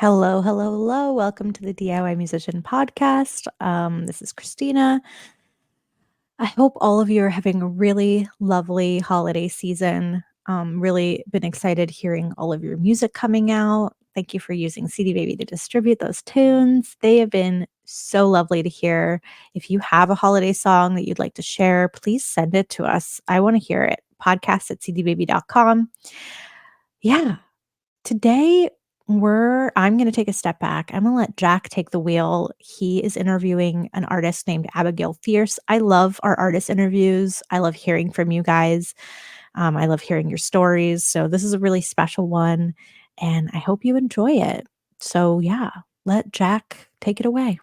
Hello, hello, hello. Welcome to the DIY Musician Podcast. This is Christina. I hope all of you are having a really lovely holiday season. Really been excited hearing all of your music coming out. Thank you for using CD Baby to distribute those tunes. They have been so lovely to hear. If you have a holiday song that you'd like to share, please send it to us. I want to hear it. Podcast@cdbaby.com. Yeah, today I'm going to take a step back. I'm going to let Jack take the wheel. He is interviewing an artist named Abigail Fierce. I love our artist interviews. I love hearing from you guys. I love hearing your stories. So this is a really special one, and I hope you enjoy it. So yeah, let Jack take it away.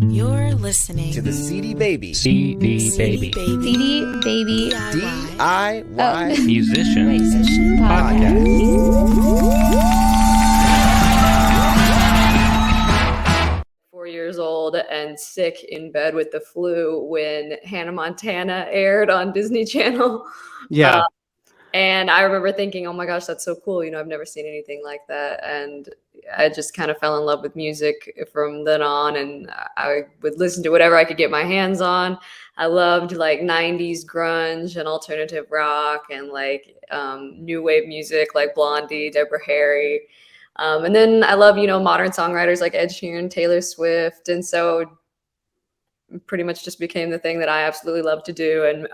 You're listening to the CD Baby Baby CD Baby DIY Musician Podcast. 4 years old and sick in bed with the flu when Hannah Montana aired on Disney Channel. Yeah. And I remember thinking, oh my gosh, that's so cool. I've never seen anything like that. And I just kind of fell in love with music from then on. And I would listen to whatever I could get my hands on. I loved like 90s grunge and alternative rock and like new wave music like Blondie, Deborah Harry. And then I love, modern songwriters like Ed Sheeran, Taylor Swift. And so pretty much just became the thing that I absolutely love to do. And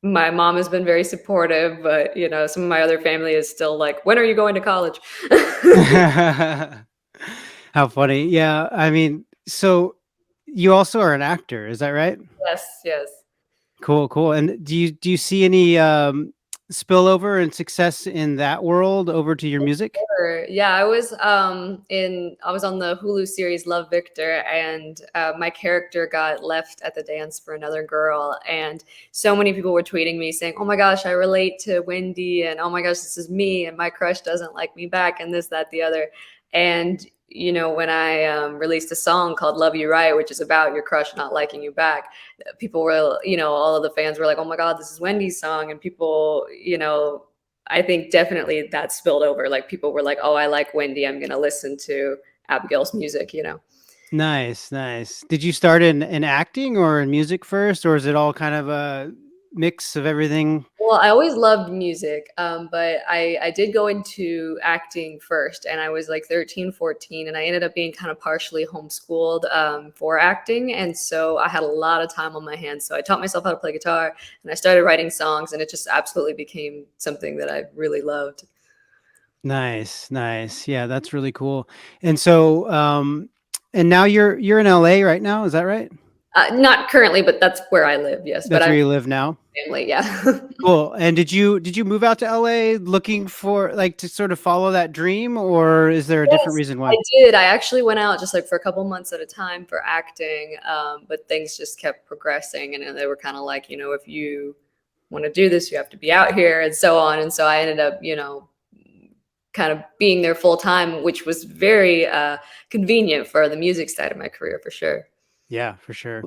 my mom has been very supportive, but some of my other family is still like, when are you going to college? How funny. Yeah. I mean, so you also are an actor, is that right? Yes. Cool. And do you see any spillover and success in that world over to your music? Sure. Yeah, I was on the Hulu series Love, Victor, and my character got left at the dance for another girl, and so many people were tweeting me saying, oh my gosh, I relate to Wendy, and oh my gosh, this is me, and my crush doesn't like me back, and this, that, the other. And when I released a song called Love You Right, which is about your crush not liking you back, people were, all of the fans were like, oh my God, this is Wendy's song. And people, I think definitely that spilled over. Like people were like, oh, I like Wendy, I'm going to listen to Abigail's music, Nice. Did you start in acting or in music first, or is it all kind of a mix of everything? Well, I always loved music, but I did go into acting first, and I was like 13, 14, and I ended up being kind of partially homeschooled for acting. And so I had a lot of time on my hands. So I taught myself how to play guitar, and I started writing songs, and it just absolutely became something that I really loved. Nice. Yeah, that's really cool. And so, and now you're in LA right now, is that right? Not currently, but that's where I live. Yes, that's where you live now. Family, yeah. Cool. And did you move out to LA looking for like to sort of follow that dream, or is there a different reason why? I did. I actually went out just like for a couple months at a time for acting, but things just kept progressing, and they were kind of like, if you want to do this, you have to be out here, and so on. And so I ended up, kind of being there full time, which was very convenient for the music side of my career, for sure. Yeah, for sure.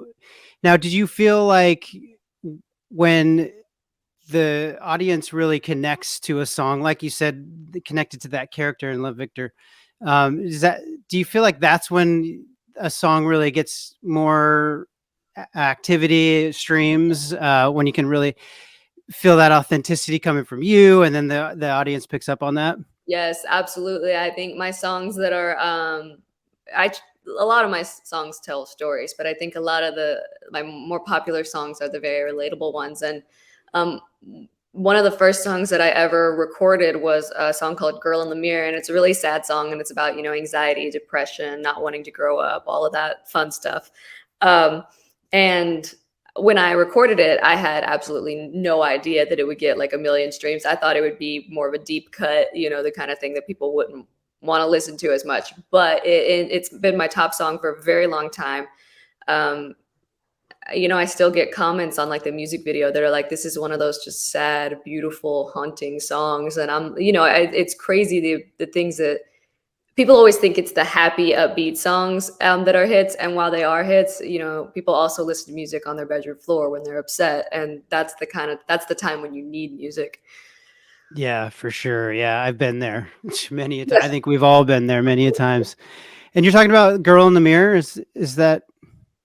Now, did you feel like when the audience really connects to a song, like you said, connected to that character in Love, Victor, do you feel like that's when a song really gets more activity, streams, when you can really feel that authenticity coming from you, and then the audience picks up on that? Yes, absolutely. I think my songs that are, a lot of my songs tell stories, but I think a lot of my more popular songs are the very relatable ones. And one of the first songs that I ever recorded was a song called Girl in the Mirror. And it's a really sad song. And it's about, anxiety, depression, not wanting to grow up, all of that fun stuff. And when I recorded it, I had absolutely no idea that it would get like 1 million streams. I thought it would be more of a deep cut, the kind of thing that people wouldn't want to listen to as much, but it's been my top song for a very long time. I still get comments on like the music video that are like, this is one of those just sad, beautiful, haunting songs. And I'm, it's crazy the things that people always think it's the happy, upbeat songs that are hits. And while they are hits, people also listen to music on their bedroom floor when they're upset. And that's the time when you need music. Yeah, for sure. Yeah, I've been there many a time. I think we've all been there many a times. And you're talking about "Girl in the Mirror." Is that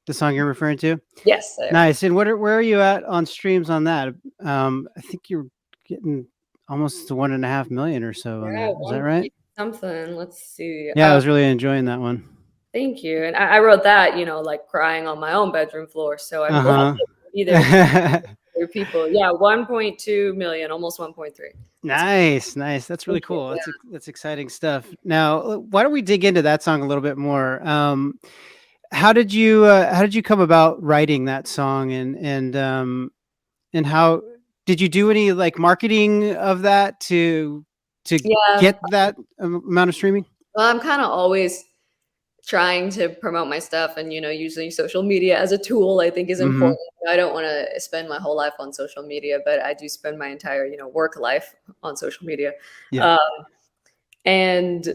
the song you're referring to? Yes, I am. Nice. And where are you at on streams on that? I think you're getting almost to 1.5 million or so on Yeah, that. Is that one right? point something. Let's see. Yeah, I was really enjoying that one. Thank you. And I wrote that, like crying on my own bedroom floor. So I'm glad Uh to be there for huh. other people. Yeah, 1.2 million, almost 1.3. That's Nice, nice. That's really thank you. cool. That's exciting stuff. Now, why don't we dig into that song a little bit more? How did you come about writing that song, and how did you do any like marketing of that to Yeah. get that amount of streaming? Well, I'm kind of always trying to promote my stuff and, using social media as a tool, I think is Hmm. important. I don't want to spend my whole life on social media, but I do spend my entire, work life on social media. Yeah. Um, and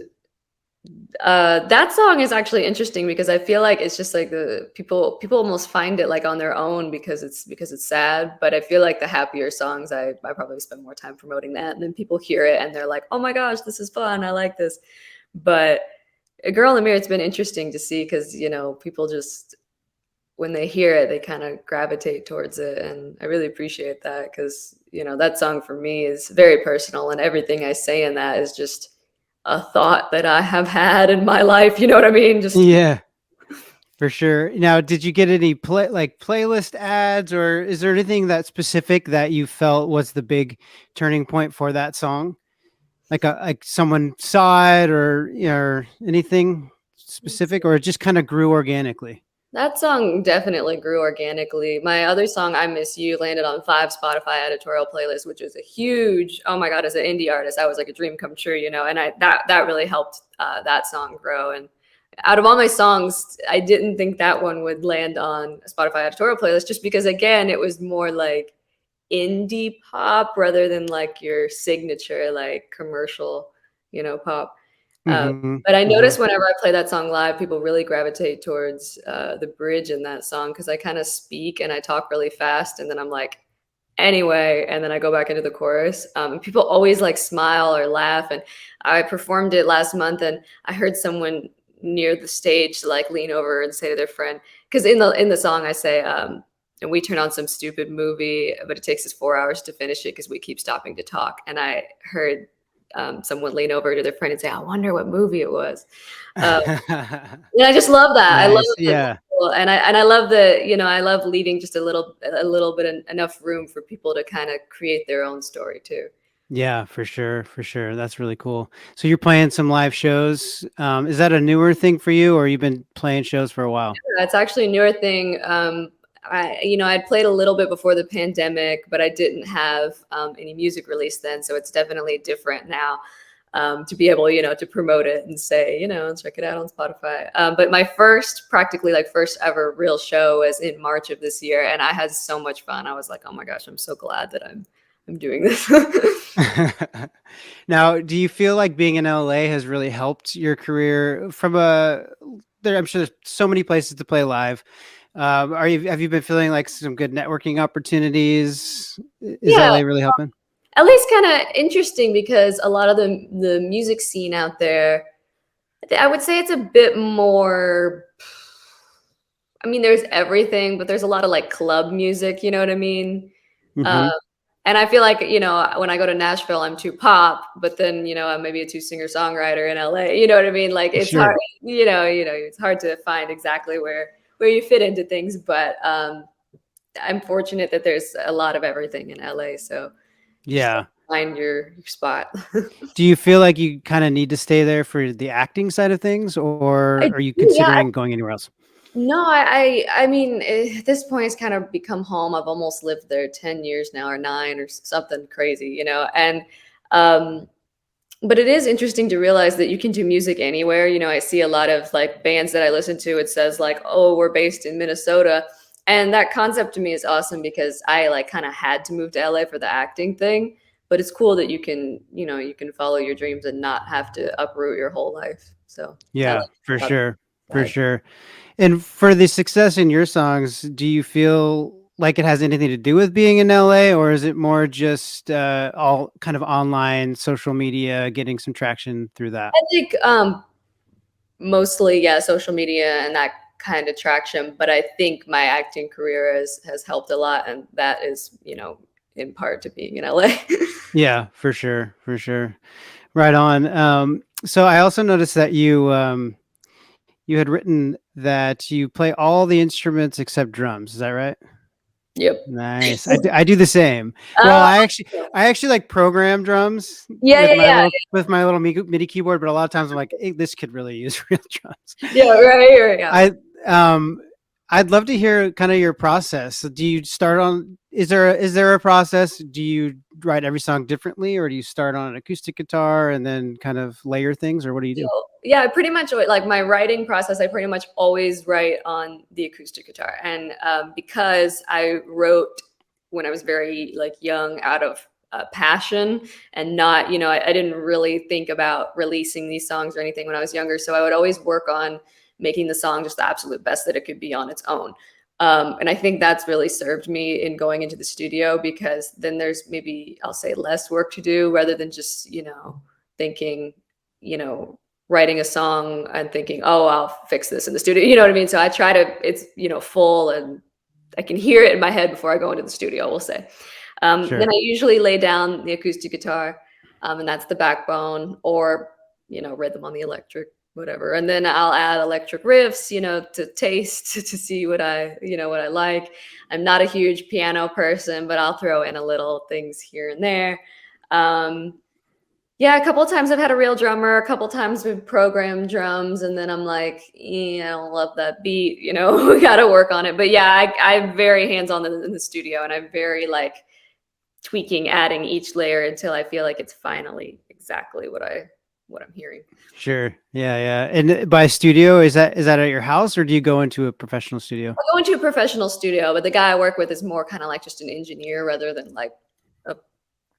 that song is actually interesting because I feel like it's just like the people almost find it like on their own because it's sad. But I feel like the happier songs, I probably spend more time promoting that, and then people hear it and they're like, oh my gosh, this is fun, I like this. But a Girl in the Mirror, it's been interesting to see because people just when they hear it, they kind of gravitate towards it, and I really appreciate that because that song for me is very personal, and everything I say in that is just a thought that I have had in my life. You know what I mean? Just Yeah, for sure. Now, did you get any playlist ads, or is there anything that specific that you felt was the big turning point for that song? Like someone saw it, or anything specific, or it just kind of grew organically? that song definitely grew organically. My other song, I Miss You, landed on 5 Spotify editorial playlists, which is a huge, oh my God, as an indie artist, that was like a dream come true, and that really helped that song grow. And out of all my songs, I didn't think that one would land on a Spotify editorial playlist just because, again, it was more like indie pop rather than like your signature, like commercial, pop. Uh, Hmm. but I Hmm. notice whenever I play that song live, people really gravitate towards the bridge in that song because I kind of speak and I talk really fast, and then I'm like, anyway, and then I go back into the chorus. And people always like smile or laugh. And I performed it last month, and I heard someone near the stage like lean over and say to their friend, because in the song I say, and we turn on some stupid movie, but it takes us 4 hours to finish it because we keep stopping to talk. And I heard someone lean over to their friend and say, I wonder what movie it was. Um, and I just love that. I love Nice. that Yeah. people, and I love I love leaving just a little bit enough room for people to kind of create their own story too. Yeah, for sure, for sure. That's really cool. So you're playing some live shows. Is that a newer thing for you, or you've been playing shows for a while? That's actually a newer thing. I'd played a little bit before the pandemic, but I didn't have any music released then, so it's definitely different now. To be able, to promote it and say, check it out on Spotify. But my practically like first ever real show was in March of this year, and I had so much fun. I was like, oh my gosh, I'm so glad that I'm doing this. Now, do you feel like being in LA has really helped your career I'm sure there's so many places to play live. Have you been feeling like some good networking opportunities? Is Yeah, LA really helping? at least kind of interesting because a lot of the music scene out there, I would say it's a bit more. I mean, there's everything, but there's a lot of like club music. You know what I mean? Hmm. Um, and I feel like, when I go to Nashville, I'm too pop, but then, I'm maybe a two singer songwriter in LA. You know what I mean? Like it's hard, Sure. it's hard to find exactly where you fit into things. But I'm fortunate that there's a lot of everything in LA. So just Yeah. find your spot. Do you feel like you kind of need to stay there for the acting side of things, or I are you do, yeah. considering going anywhere else? No, I mean, at this point, it's kind of become home. I've almost lived there 10 years now, or 9, or something crazy, and um, but it is interesting to realize that you can do music anywhere. I see a lot of like bands that I listen to. It says like, oh, we're based in Minnesota. And that concept to me is awesome because I like kind of had to move to LA for the acting thing. But it's cool that you can follow your dreams and not have to uproot your whole life. So I Yeah, like for that sure. For side. sure. And for the success in your songs, do you feel like it has anything to do with being in LA, or is it more just all kind of online social media, getting some traction through that? I think mostly, yeah, social media and that kind of traction. But I think my acting career has helped a lot, and that is, in part to being in LA. Yeah, for sure, for sure. Right on. So I also noticed that you had written that you play all the instruments except drums. Is that right? Yep. Nice. I do the same. Well, Uh, I actually like program drums yeah, with yeah, my yeah, little MIDI keyboard, but a lot of times I'm like, hey, this could really use real drums. yeah, right, yeah. I I'd love to hear kind of your process. So do you start on is there a process? Do you write every song differently, or do you start on an acoustic guitar and then kind of layer things, or what do you do? Yeah, I pretty much like my writing process. I pretty much always write on the acoustic guitar, and because I wrote when I was very like young, out of passion, and not, I didn't really think about releasing these songs or anything when I was younger. So I would always work on making the song just the absolute best that it could be on its own. And I think that's really served me in going into the studio, because then there's maybe, I'll say, less work to do rather than just, thinking, writing a song and thinking, oh, I'll fix this in the studio. You know what I mean? So I try to, it's, full, and I can hear it in my head before I go into the studio, we'll say. Sure. Then I usually lay down the acoustic guitar, and that's the backbone, or, rhythm on the electric, whatever. And then I'll add electric riffs, to taste, to see what what I like. I'm not a huge piano person, but I'll throw in a little things here and there. Yeah, a couple of times I've had a real drummer, a couple of times we've programmed drums, and then I'm like, I don't love that beat, we got to work on it. But yeah, I'm very hands-on in the studio, and I'm very like tweaking, adding each layer until I feel like it's finally exactly what I'm hearing. Sure. Yeah, yeah. And by studio, is that at your house, or do you go into a professional studio? I go into a professional studio, but the guy I work with is more kind of like just an engineer rather than like a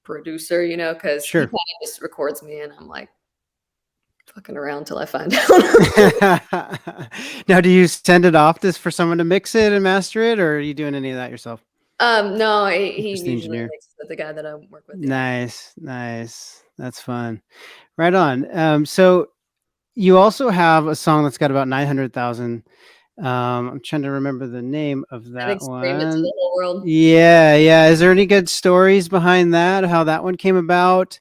producer, because he Sure. kind of just records me, and I'm like fucking around till I find out. Now, do you send it off for someone to mix it and master it, or are you doing any of that yourself? No, he Just the usually engineer. mixes with the guy that I work with. Yeah. Nice, nice. That's fun. Right on. So you also have a song that's got about 900,000. I'm trying to remember the name of I that think Scream It to one. the Whole World. Yeah, yeah. Is there any good stories behind that? How that one came about?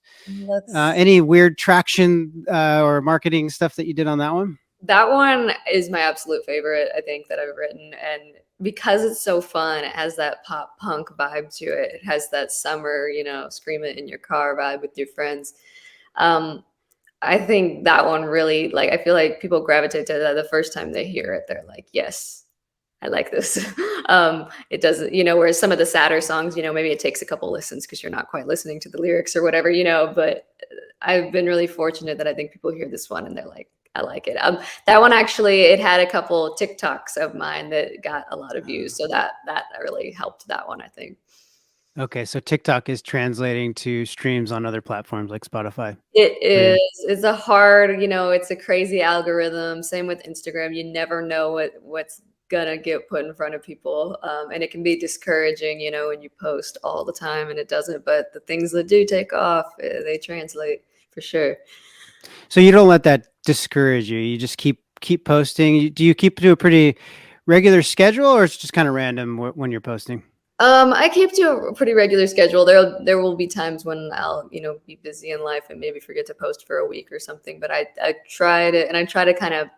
Any weird traction or marketing stuff that you did on that one? That one is my absolute favorite, I think, that I've written. And because it's so fun, it has that pop punk vibe to it. It has that summer, scream it in your car vibe with your friends. I think that one really, like, I feel like people gravitate to that the first time they hear it. They're like, yes, I like this. It doesn't, whereas some of the sadder songs, maybe it takes a couple listens because you're not quite listening to the lyrics or whatever, but I've been really fortunate that I think people hear this one and they're like, I like it. That one actually, it had a couple TikToks of mine that got a lot of views. So that really helped that one, I think. Okay, so TikTok is translating to streams on other platforms like Spotify. It is. It's a hard, it's a crazy algorithm. Same with Instagram. You never know what's gonna get put in front of people. And it can be discouraging, when you post all the time and it doesn't. But the things that do take off, they translate for sure. So you don't let that discourage you. You just keep posting. Do you keep to a pretty regular schedule, or it's just kind of random when you're posting? I keep to a pretty regular schedule. There will be times when I'll, be busy in life and maybe forget to post for a week or something. But I try to kind of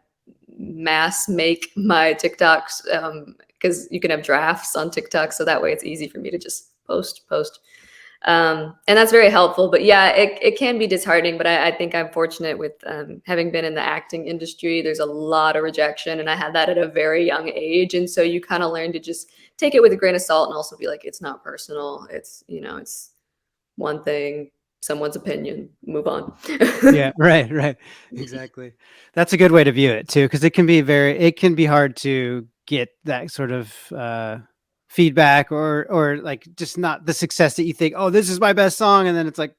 mass make my TikToks, because you can have drafts on TikTok, so that way it's easy for me to just post. And that's very helpful. But yeah, it can be disheartening, but I think I'm fortunate with having been in the acting industry. There's a lot of rejection, and I had that at a very young age. And so you kind of learn to just take it with a grain of salt and also be like, it's not personal. It's, it's one thing, someone's opinion, move on. Yeah, right. Exactly. That's a good way to view it too, because it can be hard to get that sort of feedback or like just not the success that you think, oh, this is my best song, and then it's like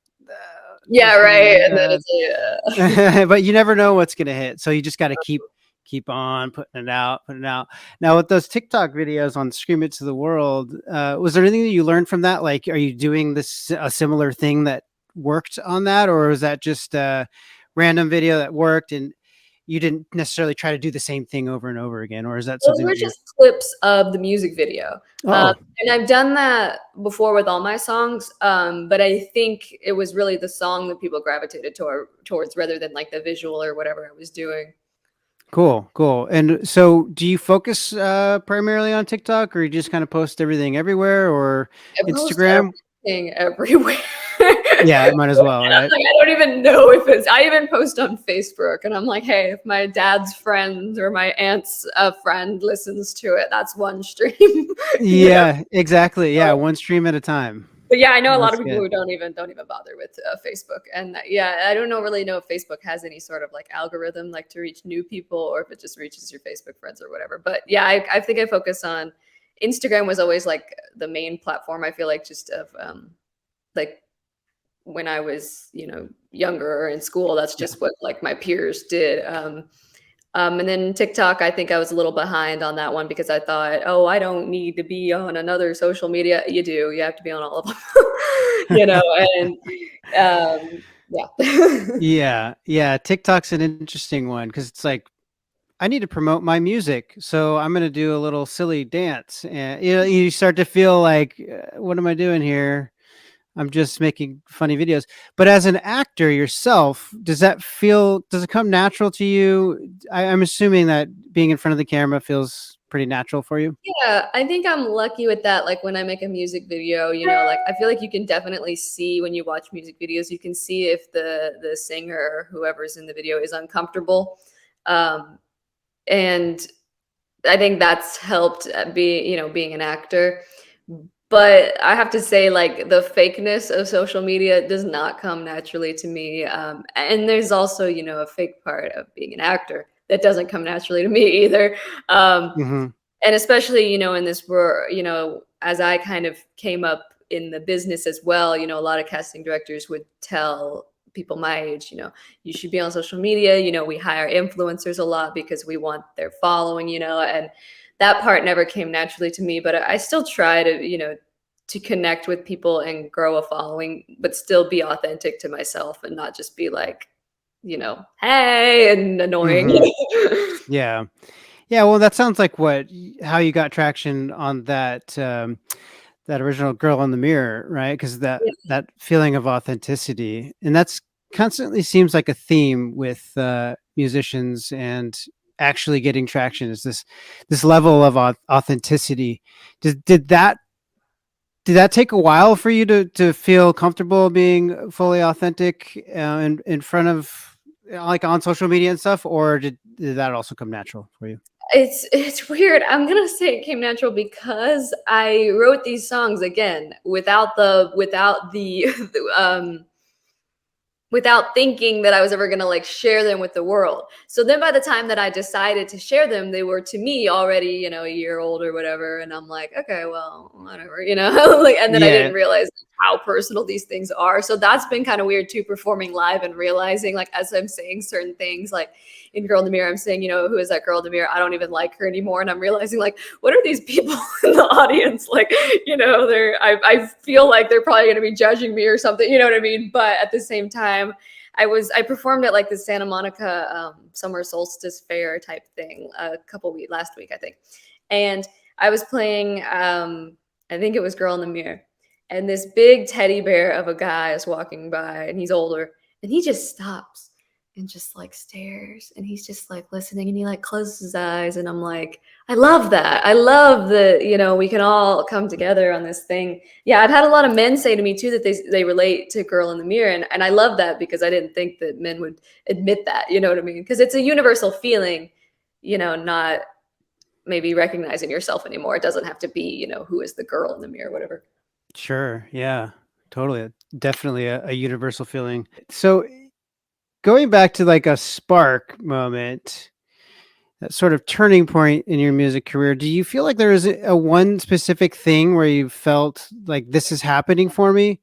yeah, right. And then it's but you never know what's gonna hit, so you just got to keep keep on putting it out, putting it out. Now with those TikTok videos on Scream It to the World, was there anything that you learned from that? Like, are you doing a similar thing that worked on that, or was that just a random video that worked and you didn't necessarily try to do the same thing over and over again? Or is that Those something were that you're... just clips of the music video. Oh, And I've done that before with all my songs. But I think it was really the song that people gravitated towards rather than like the visual or whatever I was doing. cool. And so do you focus primarily on TikTok, or you just kind of post everything everywhere, or I post Instagram? everything everywhere. Yeah, might as well, And I'm right? like, I don't even know if it's. I even post on Facebook, and I'm like, hey, if my dad's friend or my aunt's friend listens to it, that's one stream. Yeah, exactly. Yeah, one stream at a time. But yeah, I know a lot That's of people good. who don't even bother with Facebook, and yeah, I don't really know if Facebook has any sort of like algorithm like to reach new people, or if it just reaches your Facebook friends or whatever. But yeah, I think I focus on Instagram was always like the main platform. I feel like just of like when I was younger or in school, that's Yeah. just what like my peers did. And then TikTok, I think I was a little behind on that one because I thought, oh, I don't need to be on another social media. You do. You have to be on all of them, and yeah. Yeah. TikTok's an interesting one because it's like, I need to promote my music, so I'm going to do a little silly dance. And you start to feel like, what am I doing here? I'm just making funny videos. But as an actor yourself, does it come natural to you? I'm assuming that being in front of the camera feels pretty natural for you. Yeah, I think I'm lucky with that. Like when I make a music video, like I feel like you can definitely see when you watch music videos, you can see if the singer or whoever's in the video is uncomfortable. And I think that's helped being an actor. But I have to say, like, the fakeness of social media does not come naturally to me. And there's also, a fake part of being an actor that doesn't come naturally to me either. Hmm. And especially, in this world, as I kind of came up in the business as well, a lot of casting directors would tell people my age, you should be on social media. We hire influencers a lot because we want their following, and that part never came naturally to me, but I still try to connect with people and grow a following, but still be authentic to myself and not just be like, hey, and annoying. Hmm. Yeah. Yeah. Well, that sounds like how you got traction on that original Girl in the Mirror, right? Because that feeling of authenticity, and that's constantly seems like a theme with musicians and actually getting traction, is this level of authenticity. Did that take a while for you to feel comfortable being fully authentic in front of, like, on social media and stuff, or did that also come natural for you? It's weird. I'm gonna say it came natural because I wrote these songs again without thinking that I was ever gonna like share them with the world. So then by the time that I decided to share them, they were to me already, a year old or whatever. And I'm like, okay, well, whatever, like, and then I Yeah. didn't realize how personal these things are. So that's been kind of weird too, performing live and realizing like as I'm saying certain things, like in Girl in the Mirror, I'm saying, who is that girl in the mirror? I don't even like her anymore. And I'm realizing like, what are these people in the audience? Like, I feel like they're probably going to be judging me or something, you know what I mean? But at the same time, I performed at like the Santa Monica summer solstice fair type thing last week, I think. And I was playing, I think it was Girl in the Mirror. And this big teddy bear of a guy is walking by and he's older and he just stops and just like stares and he's just like listening and he like closes his eyes and I'm like, I love that. I love that, we can all come together on this thing. Yeah, I've had a lot of men say to me too that they relate to Girl in the Mirror, and I love that because I didn't think that men would admit that, you know what I mean? Because it's a universal feeling, not maybe recognizing yourself anymore. It doesn't have to be, who is the girl in the mirror, whatever. Sure. Yeah. Totally. Definitely a universal feeling. So going back to like a spark moment, that sort of turning point in your music career, do you feel like there is a one specific thing where you felt like this is happening for me?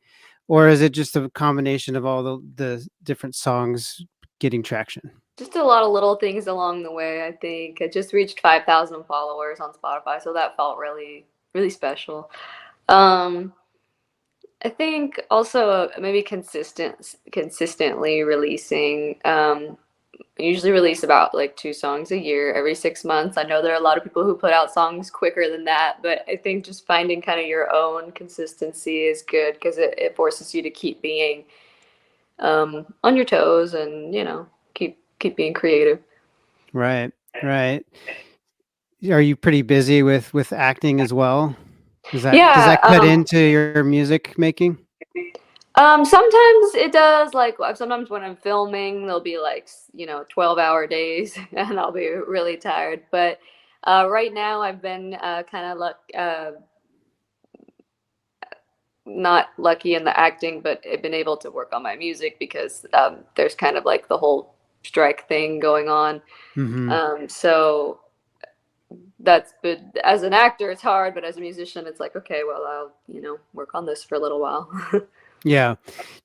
Or is it just a combination of all the different songs getting traction? just a lot of little things along the way. I think I just reached 5,000 followers on Spotify, so that felt really, really special. Um, I think also maybe consistently releasing. I usually release about like 2 songs a year every 6 months. I know there are a lot of people who put out songs quicker than that, but I think just finding kind of your own consistency is good because it forces you to keep being on your toes and keep being creative. Right. Right. Are you pretty busy with acting as well? Does Yeah, that cut into your music making? sometimes it does. Like sometimes when I'm filming, there'll be like 12-hour days, and I'll be really tired. But right now, I've been kind of not lucky in the acting, but I've been able to work on my music because there's kind of like the whole strike thing going on. Mm-hmm. So that's but as an actor, it's hard, but as a musician, it's like, okay, well, I'll work on this for a little while. Yeah.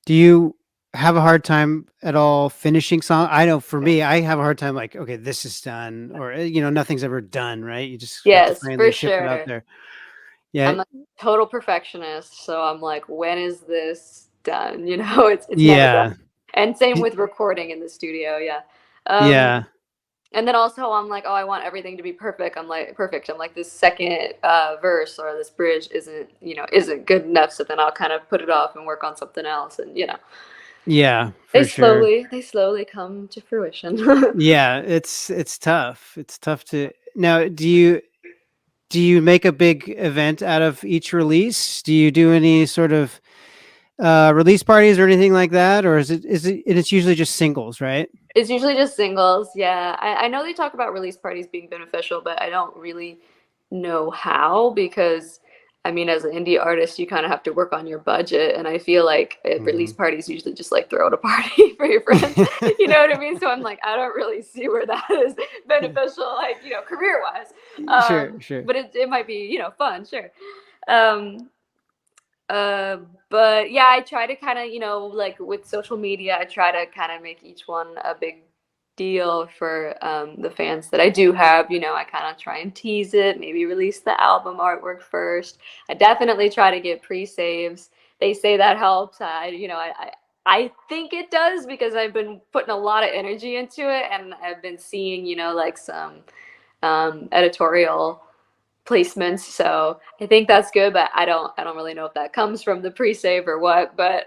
Do you have a hard time at all finishing song? I know for me, I have a hard time like, okay, this is done, or nothing's ever done, right? You just have to Yes, finally for ship it out sure. there. Yeah. I'm a total perfectionist, so I'm like, when is this done? It's never done. Yeah. And same with recording in the studio, yeah. Yeah. And then also I'm like, oh, I want everything to be perfect. I'm like, perfect. I'm like, this second verse or this bridge isn't good enough. So then I'll kind of put it off and work on something else. And Yeah, for sure. they slowly come to fruition. Yeah, it's tough. It's tough to now. Do you make a big event out of each release? Do you do any sort of release parties or anything like that, or is it? And it's usually just singles, right? It's usually just singles. Yeah. I know they talk about release parties being beneficial, but I don't really know how because I mean, as an indie artist, you kind of have to work on your budget. And I feel like at release Mhm. parties usually just like throw out a party for your friends. You know what I mean? So I'm like, I don't really see where that is beneficial, like, career wise. Sure, sure. But it might be, fun, sure. Um, uh, but yeah, I try to kind of, like with social media, I try to kind of make each one a big deal for the fans that I do have. I kind of try and tease it, maybe release the album artwork first. I definitely try to get pre-saves. They say that helps. I think it does because I've been putting a lot of energy into it, and I've been seeing, like some editorial placements. So I think that's good, but I don't really know if that comes from the pre-save or what. But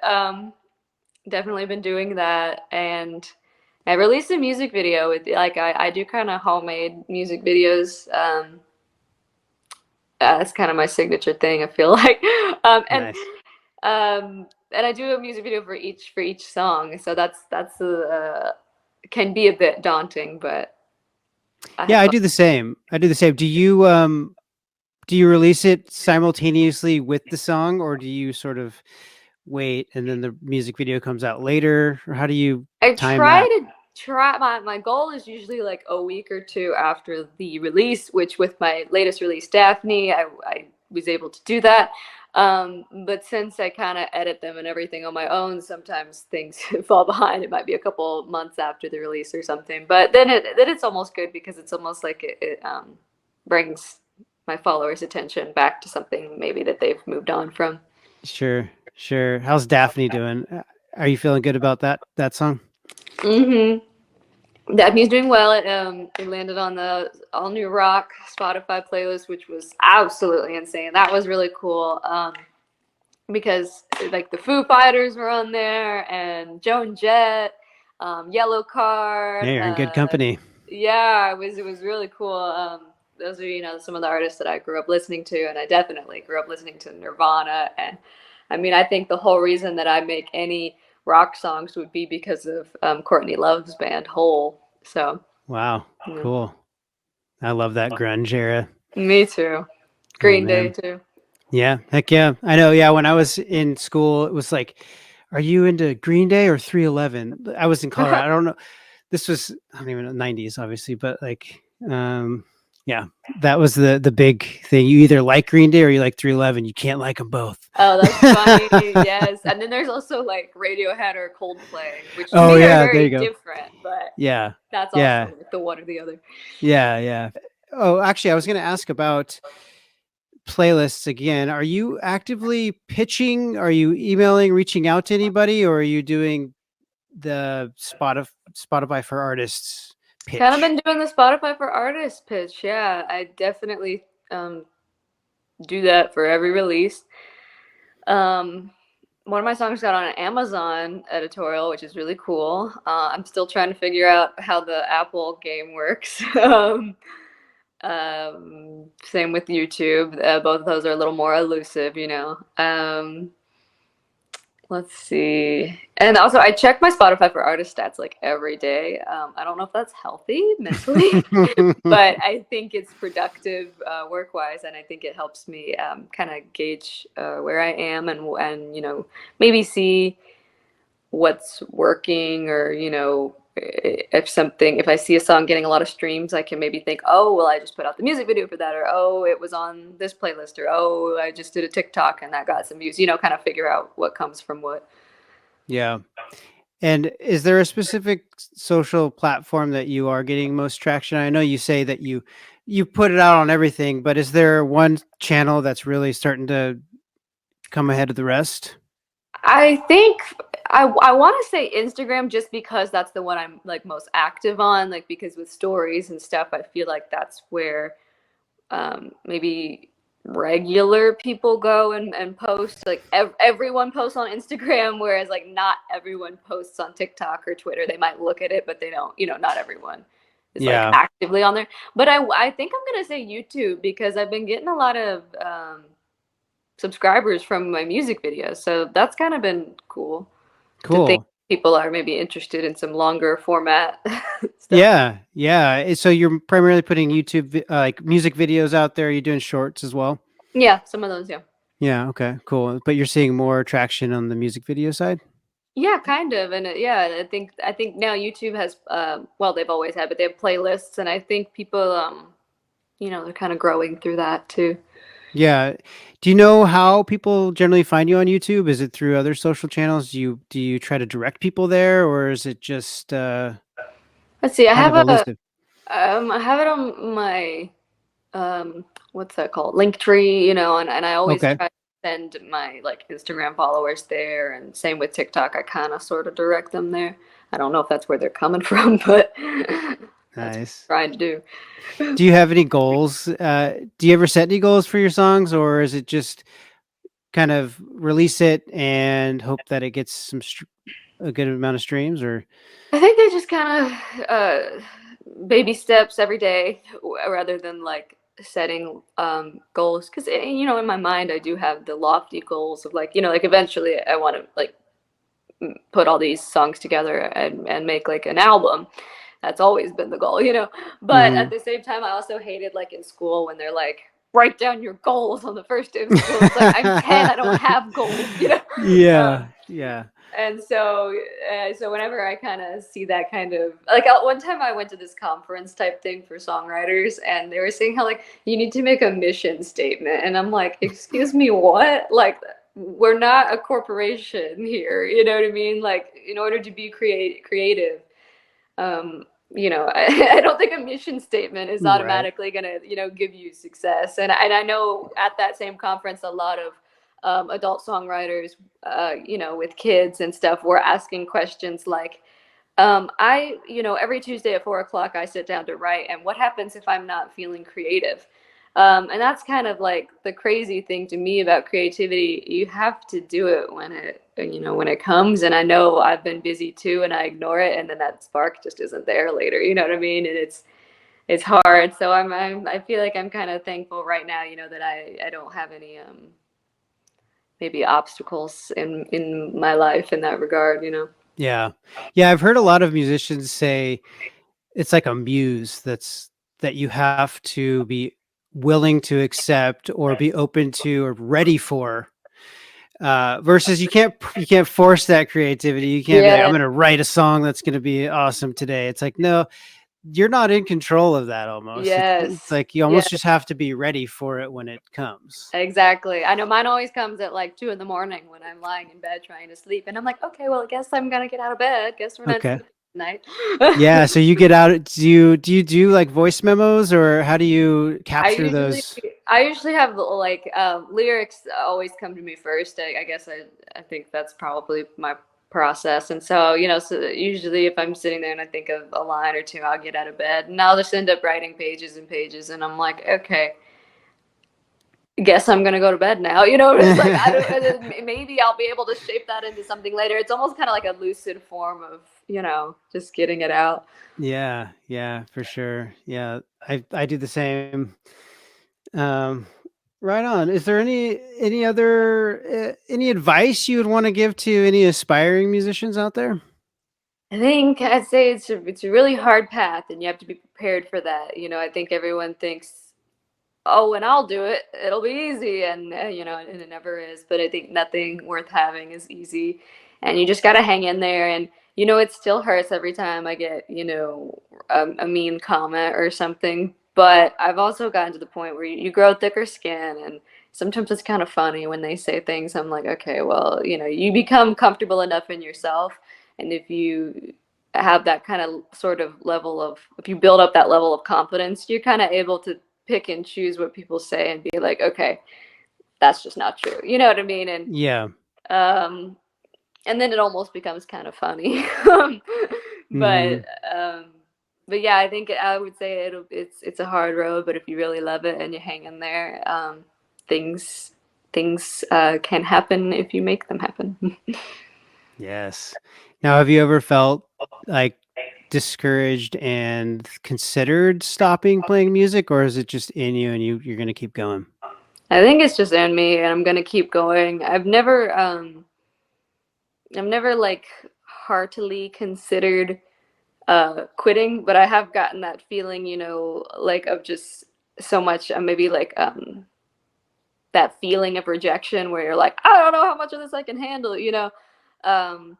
definitely been doing that, and I released a music video with like I do kind of homemade music videos. That's kind of my signature thing. I feel like, Nice. and I do a music video for each song. So that's can be a bit daunting, but I Yeah, have I fun. do the same. I do the same. Do you release it simultaneously with the song, or do you sort of wait and then the music video comes out later, or how do you I time try that? to try my goal is usually like a week or two after the release, which with my latest release, Daphne, I was able to do that. But since I kind of edit them and everything on my own, sometimes things fall behind. It might be a couple months after the release or something. But then it's almost good because it's almost like it brings my followers' attention back to something maybe that they've moved on from. Sure, sure. How's Daphne doing? Are you feeling good about that song? Daphne's doing well. It landed on the all new rock Spotify playlist, which was absolutely insane. That was really cool. Because like the Foo Fighters were on there and Joan Jett, Yellow Yeah, Card. you're in good company. Yeah, it was really cool. Those are some of the artists that I grew up listening to, and I definitely grew up listening to Nirvana. And I mean, I think the whole reason that I make any rock songs would be because of Courtney Love's band Hole. So Wow, yeah. cool. I love that grunge era. Me too. Oh Green Day man. too. Yeah, heck yeah. I know. Yeah, when I was in school, it was like, are you into Green Day or 311? I was in Colorado. I don't know. This was, I don't even know, 90s, obviously, but like, um, Yeah, that was the big thing. You either like Green Day or you like 311. You can't like them both. Oh, that's funny. Yes. And then there's also like Radiohead or Coldplay, which to Oh me are yeah, there you very go. different, but Yeah, that's also yeah, like the one or the other. yeah. Oh, actually, I was going to ask about playlists again. Are you actively pitching? Are you emailing, reaching out to anybody, or are you doing the Spotify for Artists Kind of pitch? been doing the Spotify for Artists pitch. Yeah, I definitely um, do that for every release. Um, one of my songs got on an Amazon editorial, which is really cool. I'm still trying to figure out how the Apple game works. Same with YouTube. Both of those are a little more elusive, you know. Let's see. And also, I check my Spotify for artist stats like every day. I don't know if that's healthy mentally, but I think it's productive work-wise, and I think it helps me kind of gauge where I am and you know maybe see what's working or you know if I see a song getting a lot of streams I can maybe think, oh well, I just put out the music video for that, or oh it was on this playlist, or oh I just did a TikTok and that got some views, you know, kind of figure out what comes from what. Yeah. And is there a specific social platform that you are getting most traction? I know you say that you put it out on everything, but is there one channel that's really starting to come ahead of the rest? I think I want to say Instagram just because that's the one I'm like most active on, like because with stories and stuff I feel like that's where maybe regular people go and post, like everyone posts on Instagram, whereas like not everyone posts on TikTok or Twitter. They might look at it but they don't, you know, not everyone is like Yeah. actively on there. But I think I'm gonna say YouTube because I've been getting a lot of subscribers from my music videos, so that's kind of been cool to think Cool. people are maybe interested in some longer format stuff. Yeah. Yeah. So you're primarily putting YouTube like music videos out there. You're doing shorts as well. Yeah, some of those, yeah. Yeah. Okay. Cool. But you're seeing more traction on the music video side. Yeah, kind of. And yeah, I think now YouTube has well, they've always had, but they have playlists, and I think people you know, they're kind of growing through that too. Yeah. Do you know how people generally find you on YouTube? Is it through other social channels? Do you try to direct people there, or is it just Let's see. kind of elusive? I have it on my what's that called? Linktree, you know, and I always Okay. try to send my like Instagram followers there, and same with TikTok. I kind of sort of direct them there. I don't know if that's where they're coming from, but that's what I'm Nice. trying to do. Do you have any goals? Do you ever set any goals for your songs, or is it just kind of release it and hope that it gets a good amount of streams? Or I think I just kind of baby steps every day rather than like setting goals, because you know in my mind I do have the lofty goals of like, you know, like eventually I want to like put all these songs together and make like an album. That's always been the goal, you know. But at Mhm. the same time I also hated like in school when they're like, write down your goals on the first day of school. It's like I'm 10, I don't have goals, you know. Yeah, yeah. And so so whenever I kind of see that kind of like one time I went to this conference type thing for songwriters, and they were saying how like you need to make a mission statement, and I'm like, excuse me, what? Like we're not a corporation here, you know what I mean? Like in order to be creative, you know, I don't think a mission statement is Right. automatically gonna, you know, give you success. And I know at that same conference, a lot of adult songwriters, you know, with kids and stuff, were asking questions like, you know, every Tuesday at 4 o'clock, I sit down to write, and what happens if I'm not feeling creative? And that's kind of like the crazy thing to me about creativity. You have to do it when it, you know, when it comes. And I know I've been busy too, and I ignore it, and then that spark just isn't there later. You know what I mean? And it's hard. So I feel like I'm kind of thankful right now, you know, that I don't have any maybe obstacles in my life in that regard. You know. Yeah. Yeah, I've heard a lot of musicians say it's like a muse that you have to be willing to accept or be open to or ready for. Versus you can't force that creativity. You can't be like, I'm Yeah. gonna write a song that's gonna be awesome today. It's like, no, you're not in control of that almost. It's Yes. like you Yes. almost just have to be ready for it when it comes. Exactly. I know mine always comes at like 2 in the morning when I'm lying in bed trying to sleep, and I'm like, okay, well, I guess I'm gonna get out of bed. Guess we're not Okay. sleeping tonight. Yeah, so you get out. Do you do like voice memos, or how do you I capture usually those? I usually have like lyrics always come to me first. I guess I think that's probably my process. And so, so usually if I'm sitting there and I think of a line or two, I'll get out of bed and I'll just end up writing pages and pages, and I'm like, okay, guess I'm gonna go to bed now. It's like I don't. Maybe I'll be able to shape that into something later. It's almost kind of like a lucid form of just getting it out. Yeah, for sure. Yeah, I do the same. Um, right on. Is there any other any advice you would want to give to any aspiring musicians out there? I think I'd say it's a really hard path, and you have to be prepared for that. I think everyone thinks, oh, when I'll do it, it'll be easy, and and it never is. But I think nothing worth having is easy, and you just gotta hang in there. And it still hurts every time I get a mean comment or something. But I've also gotten to the point where you grow thicker skin, and sometimes it's kind of funny when they say things. I'm like, okay, well, you become comfortable enough in yourself, and if you have that kind of sort of level of, if you build up that level of confidence, you're kind of able to pick and choose what people say and be like, okay, that's just not true. You know what I mean? Yeah. Um, and then it almost becomes kind of funny. Hmm. but um, but yeah, I think I would say it's a hard road, but if you really love it and you hang in there, things things can happen if you make them happen. Yes. Now, have you ever felt like discouraged and considered stopping playing music, or is it just in you and you're going to keep going? I think it's just in me, and I'm gonna keep going. I've never like heartily considered quitting, but I have gotten that feeling, like of just so much, maybe like that feeling of rejection where you're like, I don't know how much of this I can handle. Um,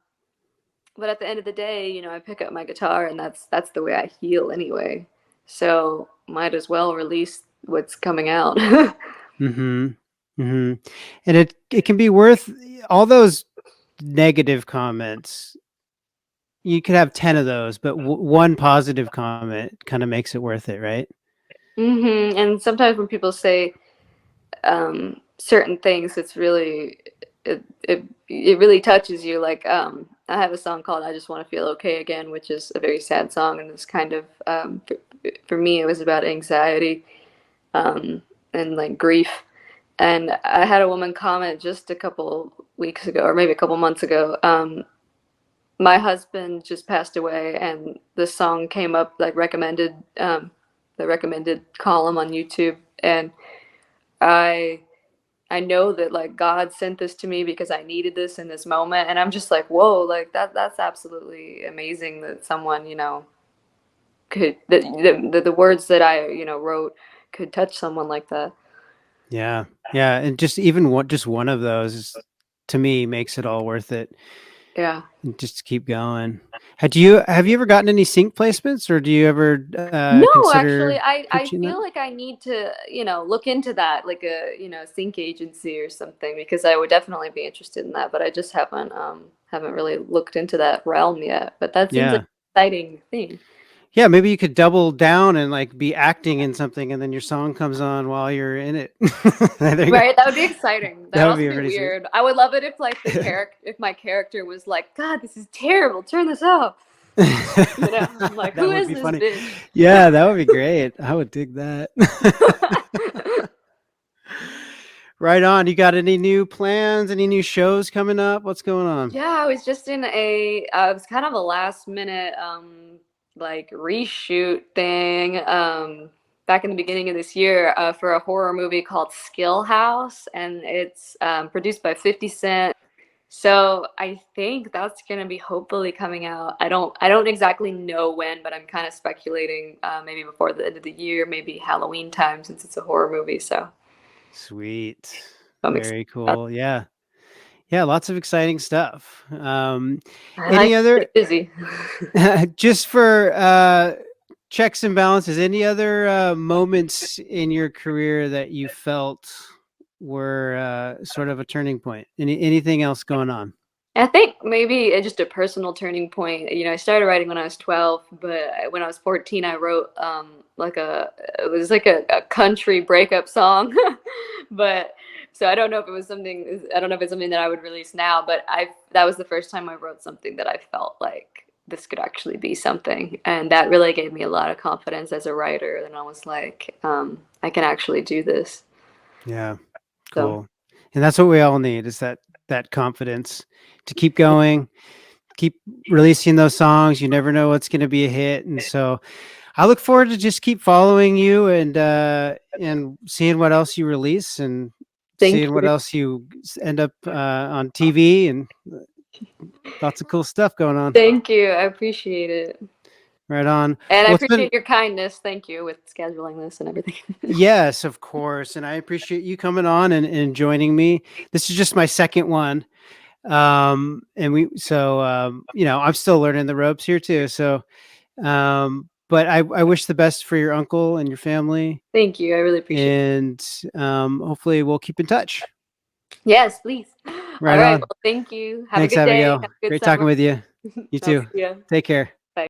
but at the end of the day, I pick up my guitar, and that's the way I heal anyway. So might as well release what's coming out. Mhm. Mhm. And it can be worth all those negative comments. You could have 10 of those, but one positive comment kind of makes it worth it, right? And sometimes when people say certain things, it really touches you. Like I have a song called "I Just Want to Feel Okay Again," which is a very sad song, and it's kind of for me it was about anxiety and like grief. And I had a woman comment just a couple weeks ago, or maybe a couple months ago. My husband just passed away, and this song came up like recommended, the recommended column on YouTube, and I I know that like God sent this to me because I needed this in this moment, and I'm just like, whoa, like that's absolutely amazing that someone, could the words that I, wrote could touch someone like that. Yeah. Yeah, and just even just one of those to me makes it all worth it. Yeah. Just to keep going. Have you ever gotten any sync placements, or do you ever No, actually, consider I preaching that? feel like I need to, look into that, like a, sync agency or something, because I would definitely be interested in that, but I just haven't really looked into that realm yet. But that seems like Yeah. an exciting thing. Yeah, maybe you could double down and like be acting in something, and then your song comes on while you're in it. There you go. Right, that would be exciting. That That would would also be be pretty sweet. weird. I would love it if like if my character was like, God, this is terrible. Turn this off. I'm like, That who would is be this funny. bitch? Yeah, that would be great. I would dig that. Right on. You got any new plans? Any new shows coming up? What's going on? Yeah, I was just in it was kind of a last minute like reshoot thing back in the beginning of this year for a horror movie called Skill House, and it's produced by 50 Cent. So I think that's gonna be hopefully coming out. I don't exactly know when, but I'm kind of speculating maybe before the end of the year, maybe Halloween time, since it's a horror movie. So Sweet. I'm excited Very about cool. Yeah. Yeah, lots of exciting stuff. it. I like Any to other get busy. just for checks and balances. Any other moments in your career that you felt were sort of a turning point? Anything else going on? I think maybe just a personal turning point. I started writing when I was 12, but when I was 14, I wrote it was like a country breakup song. But so I don't know if it's something that I would release now, but that was the first time I wrote something that I felt like this could actually be something. And that really gave me a lot of confidence as a writer. And I was like, I can actually do this. Yeah. Cool. And that's what we all need, is that confidence to keep going, keep releasing those songs. You never know what's going to be a hit. And so I look forward to just keep following you and seeing what else you release and seeing what else you end up on TV, and lots of cool stuff going on. Thank you. I appreciate it. Right on. And I appreciate your kindness. Thank you with scheduling this and everything. Yes, of course. And I appreciate you coming on and joining me. This is just my second one. I'm still learning the ropes here too. So, but I wish the best for your uncle and your family. Thank you. I really appreciate it. And hopefully we'll keep in touch. Yes, please. Right All right. on. Well, thank you. Have Thanks, a good Abigail. day. Have a good Great summer. talking with you. You too. Take care. Bye.